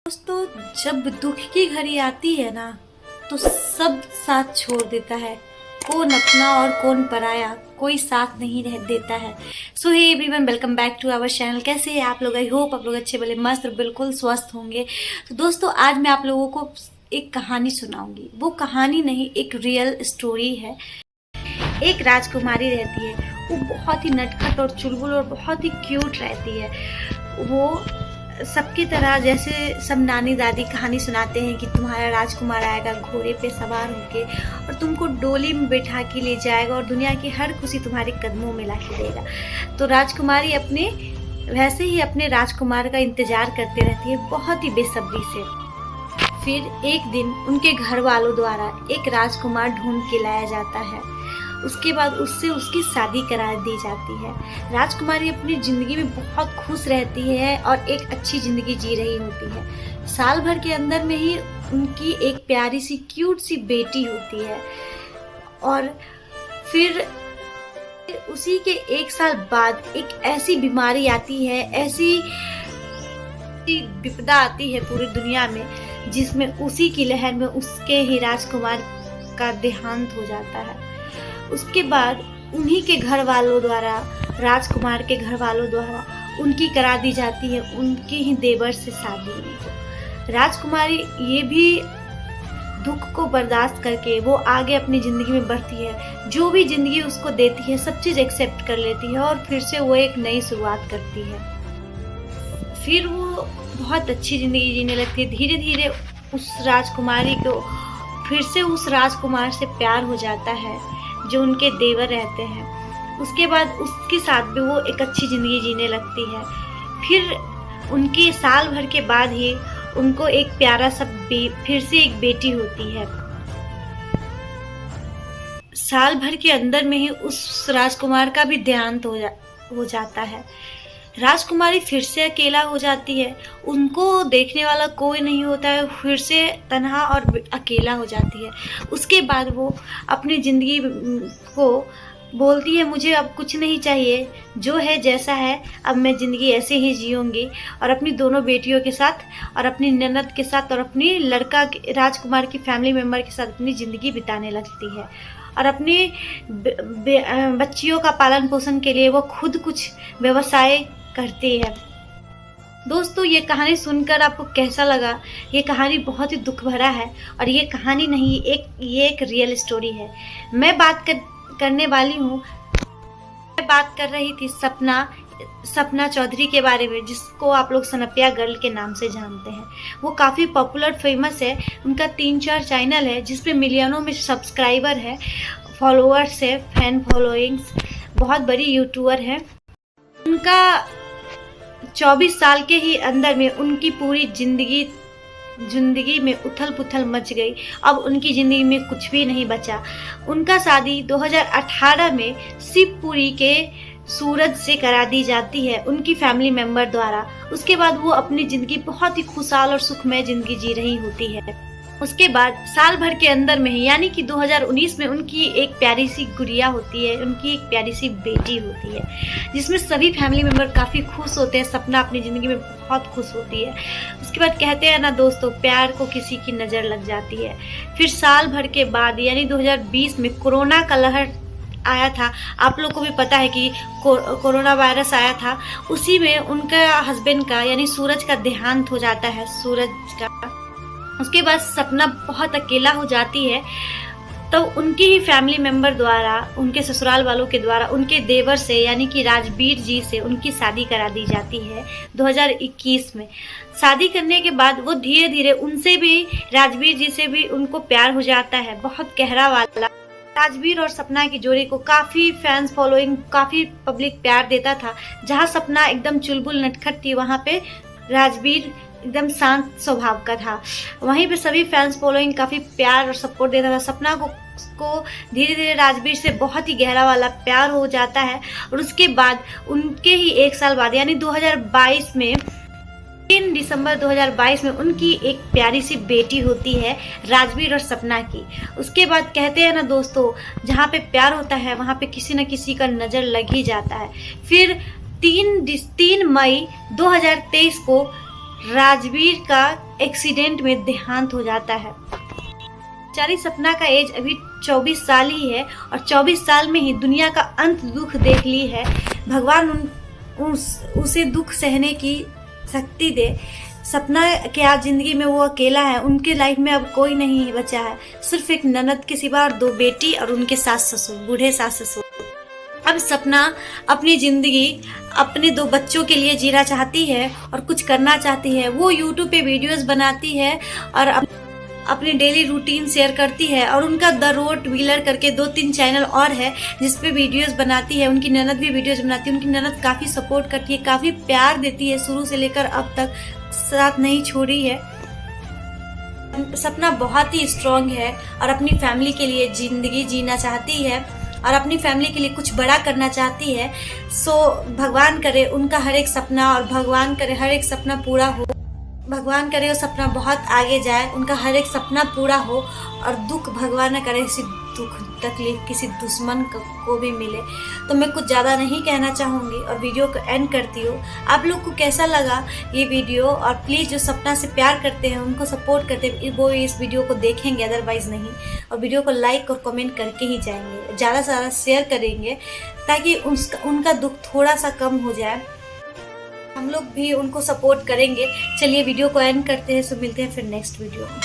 दोस्तों, जब दुख की घड़ी आती है ना, तो सब साथ छोड़ देता है। कौन अपना और कौन पराया, कोई साथ नहीं रह देता है। So hey everyone, welcome back to our channel. कैसे हैं आप लोग? आई होप आप लोग अच्छे भले मस्त और बिल्कुल स्वस्थ होंगे। तो दोस्तों, आज मैं आप लोगों को एक कहानी सुनाऊंगी। वो कहानी नहीं, एक रियल स्टोरी है। एक राजकुमारी रहती है। वो बहुत ही नटखट और चुलबुल और बहुत ही क्यूट रहती है। वो सबकी तरह, जैसे सब नानी दादी कहानी सुनाते हैं कि तुम्हारा राजकुमार आएगा घोड़े पे सवार होके और तुमको डोली में बैठा के ले जाएगा और दुनिया की हर खुशी तुम्हारे कदमों में ला के देगा। तो राजकुमारी वैसे ही अपने राजकुमार का इंतजार करते रहती है, बहुत ही बेसब्री से। फिर एक दिन उनके घर वालों द्वारा एक राजकुमार ढूंढ के लाया जाता है। उसके बाद उससे उसकी शादी करा दी जाती है। राजकुमारी अपनी ज़िंदगी में बहुत खुश रहती है और एक अच्छी ज़िंदगी जी रही होती है। साल भर के अंदर में ही उनकी एक प्यारी सी क्यूट सी बेटी होती है। और फिर उसी के एक साल बाद एक ऐसी बीमारी आती है, ऐसी विपदा आती है पूरी दुनिया में, जिसमें उसी की लहर में उसके ही राजकुमार का देहांत हो जाता है। उसके बाद उन्हीं के घर वालों द्वारा, राजकुमार के घर वालों द्वारा उनकी करा दी जाती है उनके ही देवर से शादी। राजकुमारी ये भी दुख को बर्दाश्त करके वो आगे अपनी ज़िंदगी में बढ़ती है। जो भी ज़िंदगी उसको देती है सब चीज़ एक्सेप्ट कर लेती है और फिर से वो एक नई शुरुआत करती है। फिर वो बहुत अच्छी ज़िंदगी जीने लगती है। धीरे धीरे उस राजकुमारी को फिर से उस राजकुमार से प्यार हो जाता है जो उनके देवर रहते हैं। उसके बाद उसके साथ भी वो एक अच्छी ज़िंदगी जीने लगती है। फिर उनके साल भर के बाद ही उनको एक प्यारा सा फिर से एक बेटी होती है। साल भर के अंदर में ही उस राजकुमार का भी देहांत हो जाता है। राजकुमारी फिर से अकेला हो जाती है। उनको देखने वाला कोई नहीं होता है। फिर से तन्हा और अकेला हो जाती है। उसके बाद वो अपनी ज़िंदगी को बोलती है, मुझे अब कुछ नहीं चाहिए, जो है जैसा है, अब मैं ज़िंदगी ऐसे ही जीऊँगी। और अपनी दोनों बेटियों के साथ और अपनी ननद के साथ और अपनी राजकुमार की फैमिली मेम्बर के साथ अपनी ज़िंदगी बिताने लगती है। और अपनी बच्चियों का पालन पोषण के लिए वो खुद कुछ व्यवसाय करती है। दोस्तों, ये कहानी सुनकर आपको कैसा लगा? ये कहानी बहुत ही दुख भरा है और ये कहानी नहीं, ये एक रियल स्टोरी है। मैं बात करने वाली हूँ। मैं बात कर रही थी सपना चौधरी के बारे में, जिसको आप लोग सनपिया गर्ल के नाम से जानते हैं। वो काफ़ी पॉपुलर फेमस है। उनका 3-4 चैनल है जिसपे मिलियनों में सब्सक्राइबर है, फॉलोअर्स है, फैन फॉलोइंग्स, बहुत बड़ी यूट्यूबर है। उनका 24 साल के ही अंदर में उनकी पूरी जिंदगी में उथल पुथल मच गई। अब उनकी ज़िंदगी में कुछ भी नहीं बचा। उनका शादी 2018 में शिवपुरी के सूरज से करा दी जाती है उनकी फैमिली मेंबर द्वारा। उसके बाद वो अपनी ज़िंदगी बहुत ही खुशहाल और सुखमय ज़िंदगी जी रही होती है। उसके बाद साल भर के अंदर में ही, यानी कि 2019 में, उनकी एक प्यारी सी गुड़िया होती है, उनकी एक प्यारी सी बेटी होती है, जिसमें सभी फैमिली मेम्बर काफ़ी खुश होते हैं। सपना अपनी ज़िंदगी में बहुत खुश होती है। उसके बाद कहते हैं ना दोस्तों, प्यार को किसी की नज़र लग जाती है। फिर साल भर के बाद, यानी 2020 में कोरोना का लहर आया था। आप लोग को भी पता है कि कोरोना वायरस आया था। उसी में उनका हस्बैंड का, यानी सूरज का देहांत हो जाता है, सूरज का। उसके बाद सपना बहुत अकेला हो जाती है। तो उनकी ही फैमिली मेंबर द्वारा, उनके ससुराल वालों के द्वारा, उनके देवर से, यानी कि राजवीर जी से उनकी शादी करा दी जाती है 2021 में। शादी करने के बाद वो धीरे धीरे उनसे भी, राजवीर जी से भी उनको प्यार हो जाता है, बहुत गहरा वाला। राजवीर और सपना की जोड़ी को काफ़ी फैंस फॉलोइंग, काफ़ी पब्लिक प्यार देता था। जहाँ सपना एकदम चुलबुल नटखट थी, वहाँ पे राजवीर एकदम शांत स्वभाव का था। वहीं पे सभी फैंस फॉलोइंग काफ़ी प्यार और सपोर्ट देता था। सपना को धीरे धीरे राजवीर से बहुत ही गहरा वाला प्यार हो जाता है। और उसके बाद उनके ही एक साल बाद, यानी 2022 में, 3 दिसंबर 2022 में उनकी एक प्यारी सी बेटी होती है, राजवीर और सपना की। उसके बाद कहते हैं ना दोस्तों, जहाँ पे प्यार होता है वहाँ पे किसी न किसी का नज़र लग ही जाता है। फिर 3 मई 2023 को राजवीर का एक्सीडेंट में देहांत हो जाता है। बेचारी सपना का एज अभी 24 साल ही है और 24 साल में ही दुनिया का अंत दुख देख ली है। भगवान उसे दुख सहने की शक्ति दे। सपना के आज जिंदगी में वो अकेला है, उनके लाइफ में अब कोई नहीं बचा है, सिर्फ एक ननद के सिवा और 2 बेटी और उनके सास ससुर, बूढ़े सास ससुर। अब सपना अपनी जिंदगी अपने 2 बच्चों के लिए जीना चाहती है और कुछ करना चाहती है। वो यूट्यूब पे वीडियोस बनाती है और अपनी डेली रूटीन शेयर करती है और उनका द रोड व्हीलर करके 2-3 चैनल और है जिस पे वीडियोस बनाती है। उनकी ननद भी वीडियोस बनाती है। उनकी ननद काफ़ी सपोर्ट करती है, काफ़ी प्यार देती है, शुरू से लेकर अब तक साथ नहीं छोड़ी है। सपना बहुत ही स्ट्रांग है और अपनी फैमिली के लिए ज़िंदगी जीना चाहती है और अपनी फैमिली के लिए कुछ बड़ा करना चाहती है। सो भगवान करे उनका हर एक सपना और भगवान करे हर एक सपना पूरा हो। भगवान करे वो सपना बहुत आगे जाए, उनका हर एक सपना पूरा हो और दुख भगवान न करे किसी दुख तकलीफ किसी दुश्मन को भी मिले। तो मैं कुछ ज़्यादा नहीं कहना चाहूँगी और वीडियो को एंड करती हूँ। आप लोग को कैसा लगा ये वीडियो, और प्लीज़ जो सपना से प्यार करते हैं उनको सपोर्ट करते हैं वो इस वीडियो को देखेंगे, अदरवाइज़ नहीं। और वीडियो को लाइक और कमेंट करके ही जाएंगे, ज़्यादा से ज़्यादा शेयर करेंगे ताकि उनका दुख थोड़ा सा कम हो जाए। हम लोग भी उनको सपोर्ट करेंगे। चलिए वीडियो को एंड करते हैं, सो मिलते हैं फिर नेक्स्ट वीडियो में।